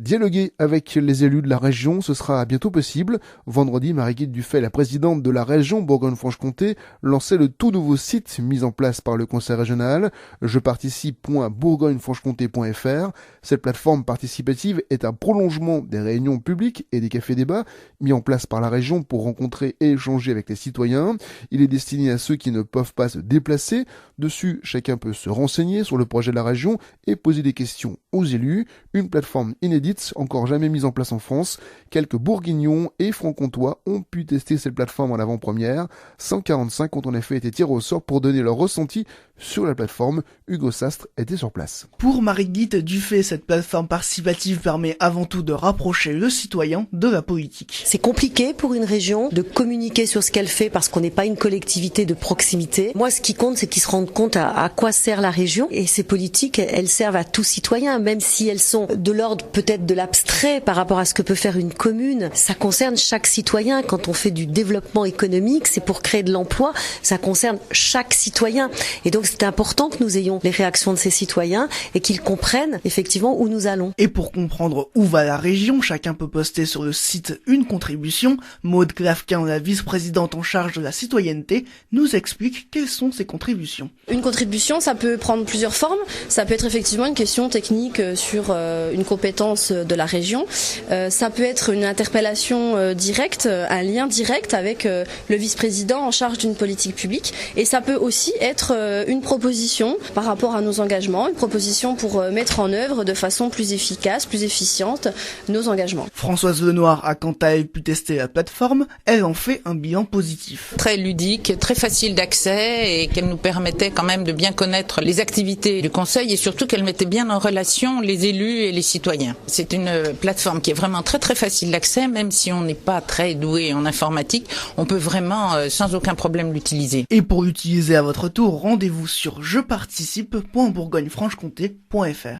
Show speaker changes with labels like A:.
A: Dialoguer avec les élus de la région, ce sera bientôt possible. Vendredi, Marie-Guilde Dufay, la présidente de la région Bourgogne-Franche-Comté, lançait le tout nouveau site mis en place par le conseil régional, jeparticipe.bourgognefranchecomté.fr. Cette plateforme participative est un prolongement des réunions publiques et des cafés-débats mis en place par la région pour rencontrer et échanger avec les citoyens. Il est destiné à ceux qui ne peuvent pas se déplacer. Dessus, chacun peut se renseigner sur le projet de la région et poser des questions aux élus. Une plateforme inédite, encore jamais mise en place en France. Quelques bourguignons et franc-comtois ont pu tester cette plateforme en avant-première. 145 ont en effet été tirés au sort pour donner leur ressenti sur la plateforme. Hugo Sastre était sur place.
B: Pour Marie-Guilde Dufay, cette plateforme participative permet avant tout de rapprocher le citoyen de la politique.
C: C'est compliqué pour une région de communiquer sur ce qu'elle fait parce qu'on n'est pas une collectivité de proximité. Moi, ce qui compte, c'est qu'ils se rendent compte à quoi sert la région. Et ces politiques, elles servent à tout citoyen, même si elles sont de l'ordre peut-être de l'abstrait par rapport à ce que peut faire une commune. Ça concerne chaque citoyen. Quand on fait du développement économique, c'est pour créer de l'emploi. Ça concerne chaque citoyen. Et donc, c'est important que nous ayons les réactions de ces citoyens et qu'ils comprennent effectivement où nous allons.
B: Et pour comprendre où va la région, chacun peut poster sur le site une contribution. Maude Clavquin, la vice-présidente en charge de la citoyenneté, nous explique quelles sont ces contributions.
D: Une contribution, ça peut prendre plusieurs formes. Ça peut être effectivement une question technique sur une compétence de la région. Ça peut être une interpellation directe, un lien direct avec le vice-président en charge d'une politique publique. Et ça peut aussi être une proposition par rapport à nos engagements, une proposition pour mettre en œuvre de façon plus efficace, plus efficiente nos engagements.
B: Françoise Lenoir a quant à elle pu tester la plateforme. Elle en fait un bilan positif.
E: Très ludique, très facile d'accès et qu'elle nous permettait quand même de bien connaître les activités du conseil et surtout qu'elle mettait bien en relation les élus et les citoyens. C'est une plateforme qui est vraiment très très facile d'accès, même si on n'est pas très doué en informatique, on peut vraiment sans aucun problème l'utiliser.
B: Et pour l'utiliser à votre tour, rendez-vous sur jeparticipe.bourgognefranchecomté.fr.